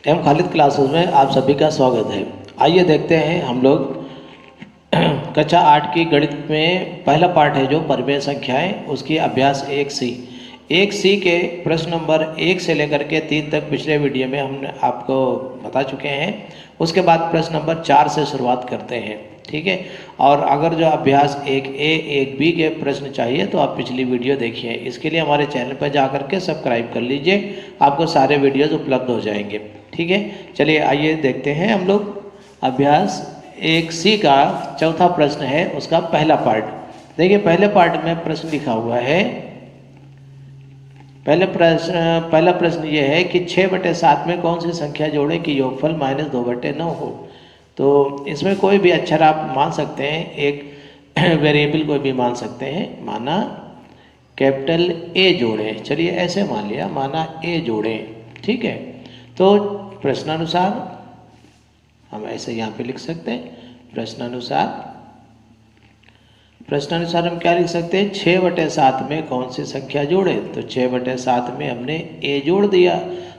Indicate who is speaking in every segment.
Speaker 1: M Khalid classes में आप सभी का स्वागत है। आइए देखते हैं हम लोग कक्षा 8 की गणित में पहला पार्ट है जो परिमेय संख्याएं, उसकी अभ्यास 1C के प्रश्न नंबर 1 से लेकर के 3 तक पिछले वीडियो में हमने आपको बता चुके हैं। उसके बाद प्रश्न नंबर 4 से शुरुआत करते हैं, ठीक है। और अगर जो अभ्यास 1A 1B के प्रश्न चाहिए तो आप पिछली वीडियो देखिए। इसके लिए हमारे चैनल पर जा करके सब्सक्राइब कर लीजिए, आपको सारे वीडियोज़ उपलब्ध हो जाएंगे, ठीक है। चलिए आइए देखते हैं हम लोग अभ्यास 1C का चौथा प्रश्न है, उसका पहला पार्ट। देखिए पहले पार्ट में प्रश्न लिखा हुआ है। पहला प्रश्न ये है कि 6/7 में कौन सी संख्या जोड़ें कि योगफल -2/9 हो। तो इसमें कोई भी अक्षर आप मान सकते हैं, एक वेरिएबल कोई भी मान सकते हैं। माना कैपिटल A जोड़ें, चलिए ऐसे मान लिया, माना A जोड़ें, ठीक है। तो प्रश्नानुसार हम ऐसे यहाँ पे लिख सकते हैं। प्रश्नानुसार हम क्या लिख सकते हैं, 6/7 में कौन सी संख्या जोड़ें। तो 6/7 में हमने A जोड़ दिया,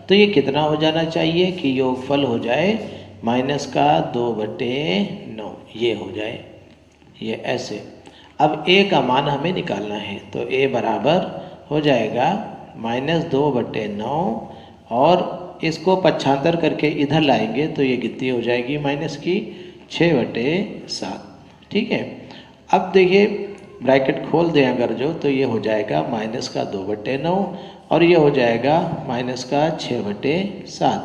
Speaker 1: तो ये कितना हो जाना चाहिए कि योगफल हो जाए -2/9, ये हो जाए, ये ऐसे। अब A का मान हमें निकालना है, तो A बराबर हो जाएगा -2/9 और इसको पक्षांतर करके इधर लाएंगे तो ये कितनी हो जाएगी, -6/7, ठीक है। अब देखिए ब्रैकेट खोल दें अगर जो, तो ये हो जाएगा -2/9 और ये हो जाएगा -6/7।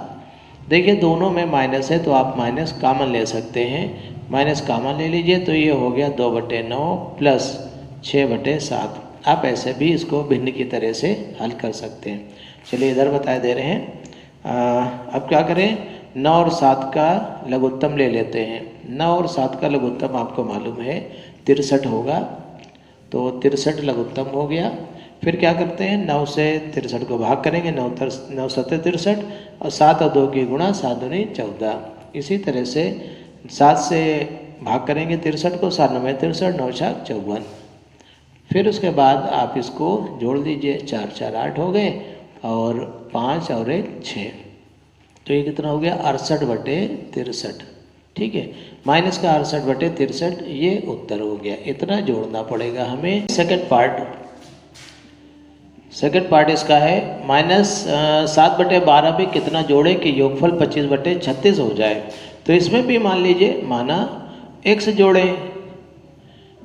Speaker 1: देखिए दोनों में माइनस है तो आप माइनस कामन ले सकते हैं, माइनस कामन ले लीजिए तो ये हो गया 2/9 प्लस 6/7। आप ऐसे भी इसको भिन्न की तरह से हल कर सकते हैं। चलिए इधर बता दे रहे हैं। अब क्या करें, 9 और 7 का लघुत्तम ले लेते हैं। 9 और 7 का लघुत्तम आपको मालूम है 63 होगा, तो 63 लघुत्तम हो गया। फिर क्या करते हैं, 9 से 63 को भाग करेंगे, 9 7 63 और 7 और 2 की गुणा, 7 दूनी 14। इसी तरह से 7 से भाग करेंगे 63 को, 7 9 63, 9 4 54। फिर उसके बाद आप इसको जोड़ दीजिए, 4 4 8 हो गए और 5 और 1 6, तो ये कितना हो गया 68/63, ठीक है। माइनस का 68/63, ये उत्तर हो गया। इतना जोड़ना पड़ेगा हमें। सेकंड पार्ट इसका है -7/12 में कितना जोड़े कि योगफल 25/36 हो जाए। तो इसमें भी मान लीजिए, माना x जोड़ें,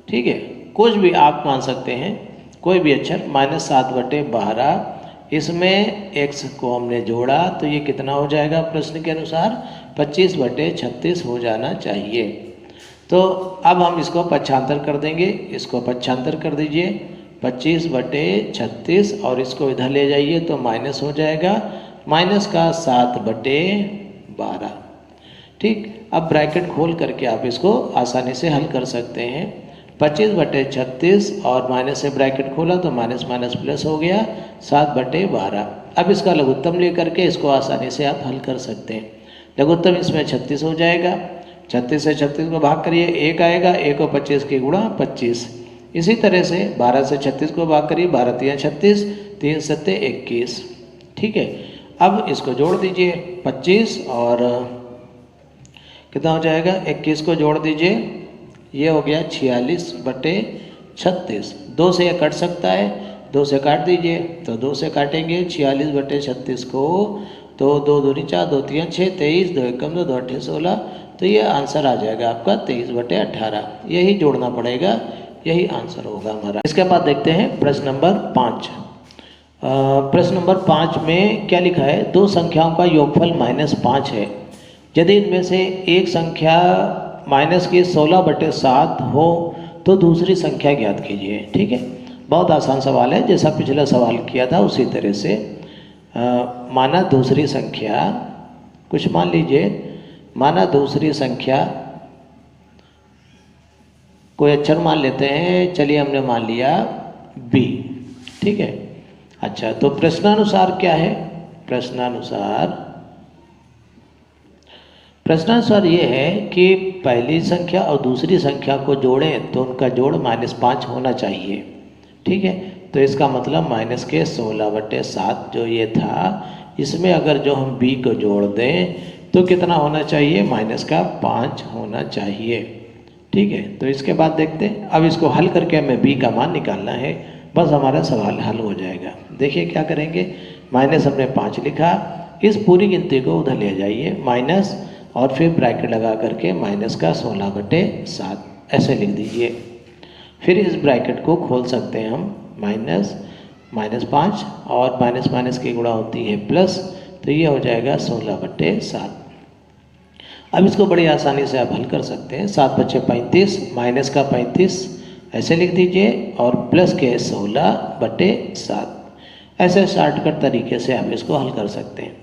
Speaker 1: ठीक है, कुछ भी आप मान सकते हैं, कोई भी अक्षर। -7/12 इसमें x को हमने जोड़ा तो ये कितना हो जाएगा, प्रश्न के अनुसार 25/36 हो जाना चाहिए। तो अब हम इसको पक्षांतर कर देंगे, इसको पक्षांतर कर दीजिए 25/36 और इसको इधर ले जाइए तो माइनस हो जाएगा, माइनस का 7/12, ठीक। अब ब्रैकेट खोल करके आप इसको आसानी से हल कर सकते हैं। 25/36 और माइनस से ब्रैकेट खोला तो माइनस माइनस प्लस हो गया, 7/12। अब इसका लघुत्तम लेकर के इसको आसानी से आप हल कर सकते हैं। लघुत्तम इसमें 36 हो जाएगा, 36 से 36 को भाग करिए, 1 आएगा, 1 और 25 की गुणा 25। इसी तरह से 12 से 36 को भाग करिए, 12 3 36, 3 7 21, ठीक है। अब इसको जोड़ दीजिए, 25 और कितना हो जाएगा, 21 को जोड़ दीजिए, ये हो गया 46/36। 2 से ये कट सकता है, 2 से काट दीजिए, तो 2 से काटेंगे 46/36 को, तो 2 दूनी 4, 2 3 6, 23, 2 1 2, 2 8 16, तो ये आंसर आ जाएगा आपका 23/18। यही जोड़ना पड़ेगा, यही आंसर होगा हमारा। इसके बाद देखते हैं प्रश्न नंबर 5। प्रश्न नंबर 5 में क्या लिखा है, दो संख्याओं का योगफल -5 है। यदि इनमें से एक संख्या -16/7 हो तो दूसरी संख्या ज्ञात कीजिए, ठीक है। बहुत आसान सवाल है, जैसा पिछला सवाल किया था उसी तरह से। माना दूसरी संख्या, कुछ मान लीजिए, माना दूसरी संख्या, कोई अक्षर मान लेते हैं, चलिए हमने मान लिया B, ठीक है। अच्छा, तो प्रश्नानुसार क्या है, प्रश्नानुसार ये है कि पहली संख्या और दूसरी संख्या को जोड़ें तो उनका जोड़ -5 होना चाहिए, ठीक है। तो इसका मतलब -16/7 जो ये था, इसमें अगर जो हम b को जोड़ दें तो कितना होना चाहिए, -5 होना चाहिए। ठीक है, तो इसके बाद देखते हैं। अब इसको हल करके हमें b का मान निकालना है, बस हमारा सवाल हल हो जाएगा। देखिए क्या करेंगे, माइनस हमने 5 लिखा, इस पूरी गिनती को उधर ले जाइए माइनस, और फिर ब्रैकेट लगा करके -16/7 ऐसे लिख दीजिए। फिर इस ब्रैकेट को खोल सकते हैं हम, -5 और माइनस माइनस की गुणा होती है प्लस, तो ये हो जाएगा 16/7। अब इसको बड़ी आसानी से आप हल कर सकते हैं। 7 × 35, माइनस का 35 ऐसे लिख दीजिए और प्लस के 16/7। ऐसे शॉर्टकट तरीके से आप इसको हल कर सकते हैं।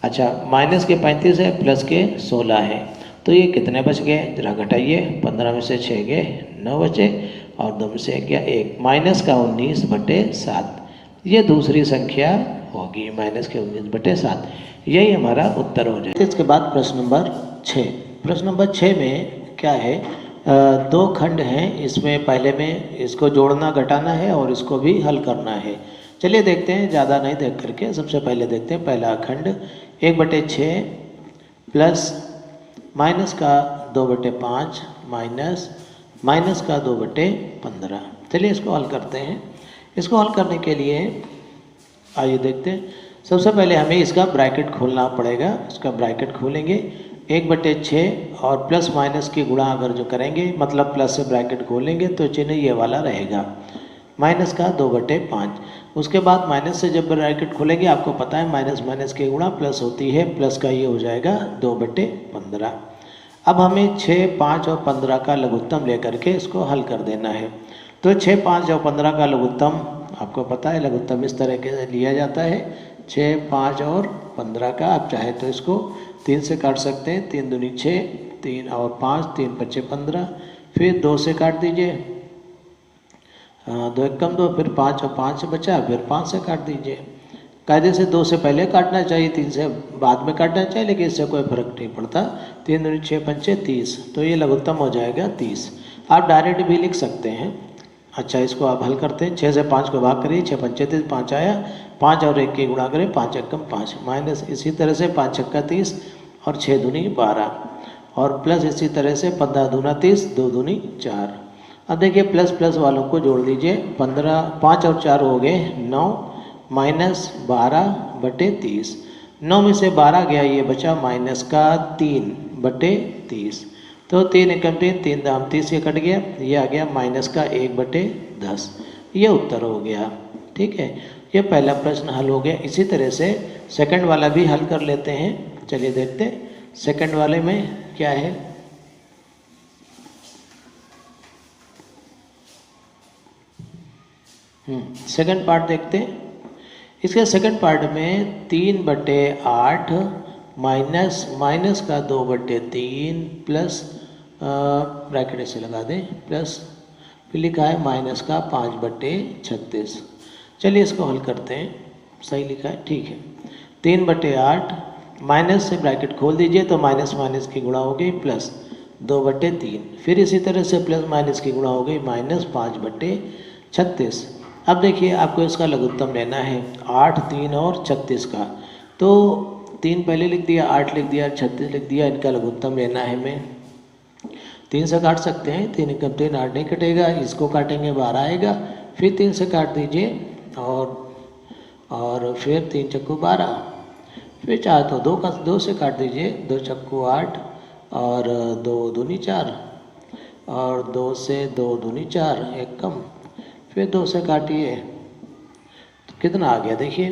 Speaker 1: अच्छा, माइनस के 35 है, प्लस के 16 है, तो ये कितने बच गए, जरा घटाइए। 15 में से 6 गए, 9 बचे, और 2 में से गया 1, माइनस का 19/7। ये दूसरी संख्या होगी, माइनस के 19/7। यही हमारा उत्तर हो जाए। इसके बाद प्रश्न नंबर 6। प्रश्न नंबर 6 में क्या है, 2 खंड हैं, इसमें पहले में इसको जोड़ना घटाना है और इसको भी हल करना है। चलिए देखते हैं, ज़्यादा नहीं देख करके सबसे पहले देखते हैं पहला खंड। 1/6 प्लस माइनस का 2/5 माइनस का 2/15। चलिए इसको हल करते हैं। इसको हल करने के लिए आइए देखते हैं। सबसे पहले हमें इसका ब्रैकेट खोलना पड़ेगा। इसका ब्रैकेट खोलेंगे, 1/6 और प्लस माइनस की गुणा अगर जो करेंगे, मतलब प्लस से ब्रैकेट खोलेंगे तो चिन्ह ये वाला रहेगा, माइनस का 2/5। उसके बाद माइनस से जब ब्रैकेट खोलेंगे, आपको पता है माइनस माइनस की गुणा प्लस होती है, प्लस का ये हो जाएगा 2/15। अब हमें 6, 5 और 15 का लघुत्तम लेकर के इसको हल कर देना है। तो 6, 5 और 15 का लघुत्तम आपको पता है, लघुत्तम इस तरह के लिया जाता है, 6, 5 और 15 का। आप चाहे तो इसको 3 से काट सकते हैं, 3 दूनी 6, 3 और 5, 3 × 5 = 15। फिर 2 से काट दीजिए, 2 × 2, फिर 5 और 5 बचा, फिर 5 से काट दीजिए। कायदे से 2 से पहले काटना चाहिए, 3 से बाद में काटना चाहिए, लेकिन इससे कोई फर्क नहीं पड़ता। 3 दूनी 6, 5 = 30, तो ये लघुत्तम हो जाएगा 30। आप डायरेक्ट भी लिख सकते हैं। अच्छा, इसको आप हल करते हैं। 6 से 5 को भाग करिए, 6 × 5 = 30, 5 आया, 5 और 1 की गुणा करें, 5 × 5 माइनस, इसी तरह से 5 × 30 और 6 दूनी 12, और प्लस इसी तरह से 15 दूना 30, 2 दूनी 4। अब देखिए प्लस प्लस वालों को जोड़ दीजिए, 15, 5 और 4 हो गए 9, माइनस 12/30। 9 में से 12 गया, ये बचा माइनस का 3/30। तो 3 × 3, 3 दाम 30, ये कट गया, ये आ गया माइनस का 1/10। ये उत्तर हो गया। ठीक है, ये पहला प्रश्न हल हो गया। इसी तरह से सेकंड वाला भी हल कर लेते हैं। चलिए देखते हैं सेकंड वाले में क्या है। सेकंड पार्ट देखते हैं। इसके सेकंड पार्ट में 3/8 माइनस का 2/3 प्लस ब्रैकेट ऐसे लगा दें, प्लस फिर लिखा है माइनस का 5/36। चलिए इसको हल करते हैं। सही लिखा है, ठीक है। 3/8 माइनस से ब्रैकेट खोल दीजिए, तो माइनस माइनस की गुणा हो गई प्लस 2/3, फिर इसी तरह से प्लस माइनस की गुणा हो गई माइनस 5/36। अब देखिए आपको इसका लघुत्तम लेना है, 8, 3 और 36 का। तो 3 पहले लिख दिया, 8 लिख दिया, 36 लिख दिया, इनका लघुत्तम लेना है हमें। 3 से काट सकते हैं, 3 × 3 8 नहीं कटेगा, इसको काटेंगे 12 आएगा, फिर 3 से काट दीजिए, और फिर 3 × 12, फिर चाहे तो 2 से काट दीजिए, 2 × 8 और 2 दूनी 4, और 2 से 2 दूनी 4, एक कम, फिर 2 से काटिए, तो कितना आ गया देखिए,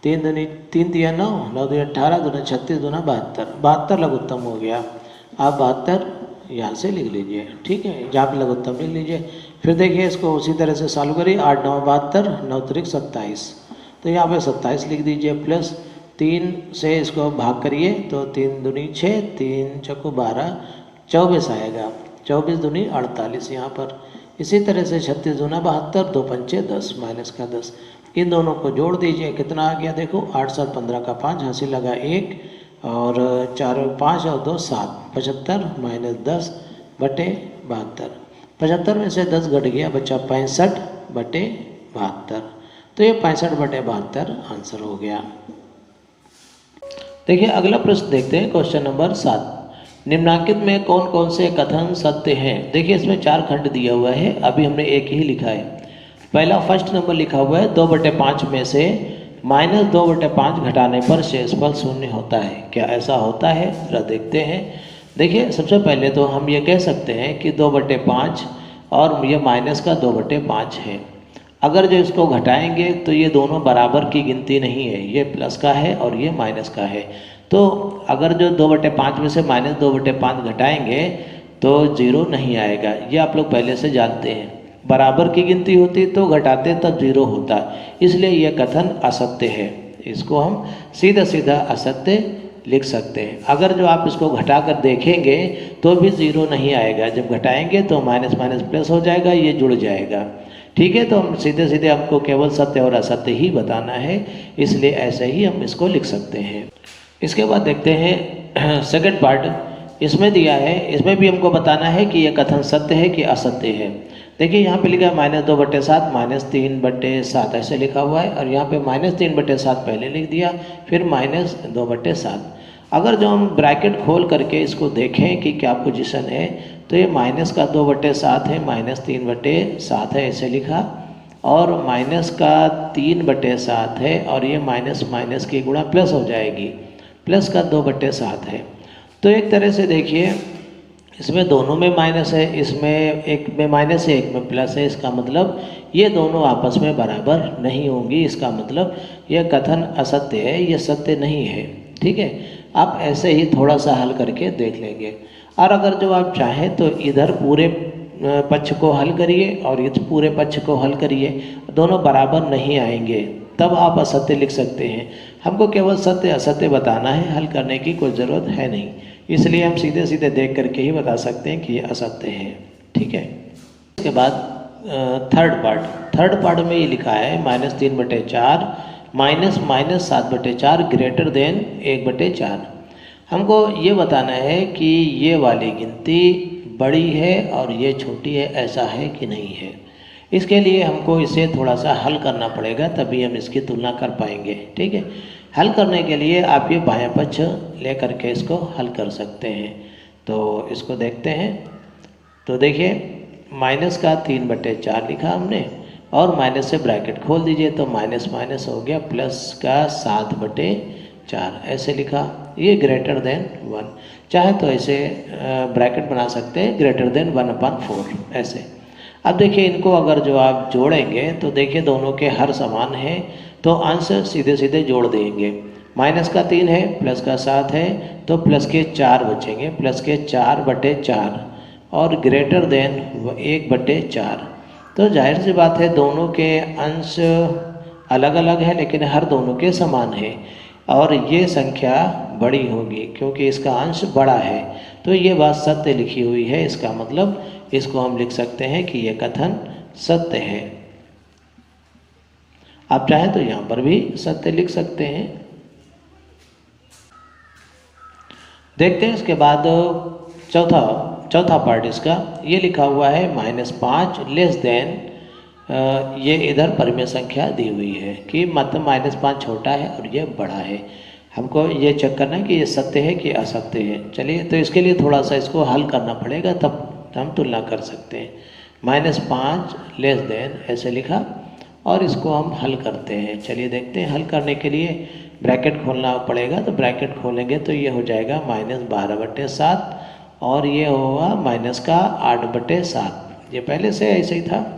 Speaker 1: 3 दिया 9, 9 दिया 18, 2 36, 2 72, 72 लघुत्तम हो गया। आप 72 यहाँ से लिख लीजिए, ठीक है, जहाँ पे लघुत्तम लिख लीजिए। फिर देखिए इसको उसी तरह से सॉल्व करिए, 8 9 72, 9 3 27, तो यहाँ पे 27 लिख दीजिए, प्लस 3 से इसको भाग करिए, तो 3 दूनी 6, 3 × 12, 24 आएगा, 24 दूनी 48 यहाँ पर। इसी तरह से 36 दूना 72, 2 पंचे 10, माइनस का 10। इन दोनों को जोड़ दीजिए, कितना आ गया देखो, 8 7 15 का 5, हासिल लगा 1, और 4 और 5 और 2 7, 75 माइनस 10/72। 75 में से 10 घट गया, बचा 65/72। तो ये 65/72 आंसर हो गया। देखिए अगला प्रश्न देखते हैं, क्वेश्चन नंबर 7। निम्नांकित में कौन कौन से कथन सत्य हैं। देखिए इसमें 4 खंड दिया हुआ है, अभी हमने एक ही लिखा है। पहला फर्स्ट नंबर लिखा हुआ है 2/5 में से -2/5 घटाने पर शेषफल 0 होता है। क्या ऐसा होता है, जरा देखते हैं। देखिए सबसे पहले तो हम ये कह सकते हैं कि 2/5 और ये माइनस का 2/5 है। अगर जो इसको घटाएंगे तो ये दोनों बराबर की गिनती नहीं है, ये प्लस का है और ये माइनस का है। तो अगर जो 2/5 में से -2/5 घटाएंगे तो 0 नहीं आएगा, ये आप लोग पहले से जानते हैं। बराबर की गिनती होती तो घटाते तब 0 होता, इसलिए यह कथन असत्य है। इसको हम सीधा सीधा असत्य लिख सकते हैं। अगर जो आप इसको घटा कर देखेंगे तो भी 0 नहीं आएगा, जब घटाएंगे तो माइनस माइनस प्लस हो जाएगा, ये जुड़ जाएगा। ठीक है, तो हम सीधे सीधे हमको केवल सत्य और असत्य ही बताना है, इसलिए ऐसे ही हम इसको लिख सकते हैं। इसके बाद देखते हैं सेकंड पार्ट, इसमें दिया है, इसमें भी हमको बताना है कि यह कथन सत्य है कि असत्य है। देखिए यहाँ पे लिखा है -2/7 -3/7 ऐसे लिखा हुआ है, और यहाँ पे -3/7 पहले लिख दिया, फिर -2/7। अगर जो हम ब्रैकेट खोल करके इसको देखें कि क्या पोजीशन है, तो ये माइनस का 2/7 है, -3/7 है ऐसे लिखा, और माइनस का 3/7 है, और ये माइनस माइनस की गुणा प्लस हो जाएगी, प्लस का 2/7 है। तो एक तरह से देखिए इसमें दोनों में माइनस है, इसमें एक में माइनस है एक में प्लस है, इसका मतलब ये दोनों आपस में बराबर नहीं होंगी, इसका मतलब यह कथन असत्य है, यह सत्य नहीं है। ठीक है, आप ऐसे ही थोड़ा सा हल करके देख लेंगे। और अगर जो आप चाहें तो इधर पूरे पक्ष को हल करिए और इस पूरे पक्ष को हल करिए, दोनों बराबर नहीं आएंगे, तब आप असत्य लिख सकते हैं। हमको केवल सत्य असत्य बताना है, हल करने की कोई ज़रूरत है नहीं, इसलिए हम सीधे सीधे देख करके ही बता सकते हैं कि ये असत्य है। ठीक है, इसके बाद थर्ड पार्ट में ये लिखा है -3/4 -7/4 ग्रेटर देन 1/4। हमको ये बताना है कि ये वाली गिनती बड़ी है और ये छोटी है, ऐसा है कि नहीं है। इसके लिए हमको इसे थोड़ा सा हल करना पड़ेगा, तभी हम इसकी तुलना कर पाएंगे। ठीक है, हल करने के लिए आप ये बायां पक्ष ले करके इसको हल कर सकते हैं। तो इसको देखते हैं, तो देखिए माइनस का 3/4 लिखा हमने, और माइनस से ब्रैकेट खोल दीजिए तो माइनस माइनस हो गया, प्लस का 7/4 ऐसे लिखा, ये ग्रेटर देन 1। चाहे तो ऐसे ब्रैकेट बना सकते हैं, ग्रेटर देन 1/4 ऐसे। अब देखिए इनको अगर जो आप जोड़ेंगे तो देखिए दोनों के हर समान हैं, तो अंश सीधे सीधे जोड़ देंगे। माइनस का 3 है, प्लस का 7 है, तो प्लस के 4 बचेंगे, प्लस के 4/4, और ग्रेटर देन 1/4। तो जाहिर सी बात है दोनों के अंश अलग अलग है, लेकिन हर दोनों के समान है, और ये संख्या बड़ी होगी क्योंकि इसका अंश बड़ा है। तो ये बात सत्य लिखी हुई है, इसका मतलब इसको हम लिख सकते हैं कि ये कथन सत्य है। आप चाहें तो यहाँ पर भी सत्य लिख सकते हैं। देखते हैं इसके बाद चौथा पार्ट इसका, ये लिखा हुआ है -5 लेस देन, ये इधर परिमेय संख्या दी हुई है कि मतलब -5 छोटा है और ये बड़ा है। हमको ये चेक करना है कि ये सत्य है कि असत्य है। चलिए, तो इसके लिए थोड़ा सा इसको हल करना पड़ेगा, तब हम तुलना कर सकते हैं। -5 लेस देन ऐसे लिखा, और इसको हम हल करते हैं। चलिए देखते हैं, हल करने के लिए ब्रैकेट खोलना पड़ेगा, तो ब्रैकेट खोलेंगे तो ये हो जाएगा -12/7, और ये होगा माइनस का 8/7। ये पहले से ऐसे ही था।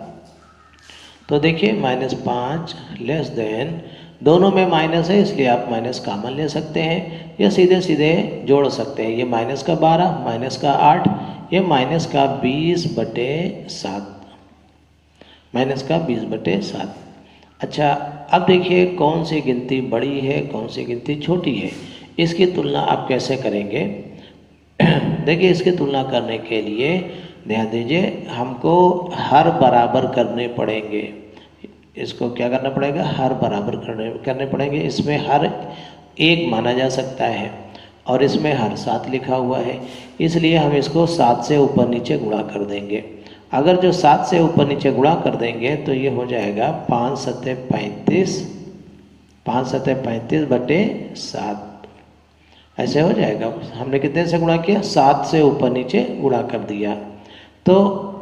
Speaker 1: तो देखिए -5 लेस देन, दोनों में माइनस है इसलिए आप माइनस कॉमन ले सकते हैं, या सीधे सीधे जोड़ सकते हैं। ये -12 -8, ये -20/7, -20/7। अच्छा, अब देखिए कौन सी गिनती बड़ी है कौन सी गिनती छोटी है, इसकी तुलना आप कैसे करेंगे। देखिए इसकी तुलना करने के लिए ध्यान दीजिए, हमको हर बराबर करने पड़ेंगे। इसको क्या करना पड़ेगा, हर बराबर करने पड़ेंगे। इसमें हर 1 माना जा सकता है, और इसमें हर 7 लिखा हुआ है, इसलिए हम इसको 7 से ऊपर नीचे गुणा कर देंगे। अगर जो 7 से ऊपर नीचे गुणा कर देंगे तो ये हो जाएगा 5×7 = 35, 5×7 = 35/7। ऐसे हो जाएगा। हमने कितने से गुणा किया? 7 से ऊपर नीचे गुणा कर दिया। तो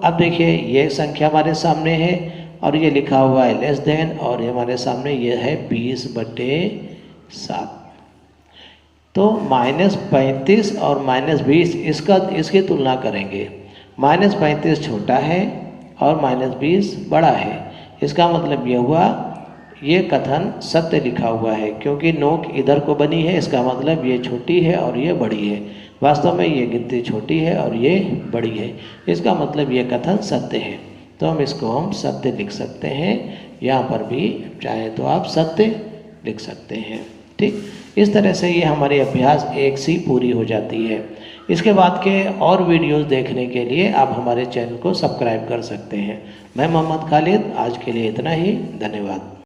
Speaker 1: अब देखिए ये संख्या हमारे सामने है और ये लिखा हुआ है लेस देन, और ये हमारे सामने ये है 20/7। तो -35 और -20 इसकी तुलना करेंगे। -35 छोटा है और -20 बड़ा है। इसका मतलब ये हुआ ये कथन सत्य लिखा हुआ है, क्योंकि नोक इधर को बनी है, इसका मतलब ये छोटी है और ये बड़ी है। वास्तव में ये गिनती छोटी है और ये बड़ी है, इसका मतलब ये कथन सत्य है। तो हम सत्य लिख सकते हैं। यहाँ पर भी चाहे तो आप सत्य लिख सकते हैं। ठीक, इस तरह से ये हमारी अभ्यास 1 सी पूरी हो जाती है। इसके बाद के और वीडियोस देखने के लिए आप हमारे चैनल को सब्सक्राइब कर सकते हैं। मैं मोहम्मद खालिद, आज के लिए इतना ही। धन्यवाद।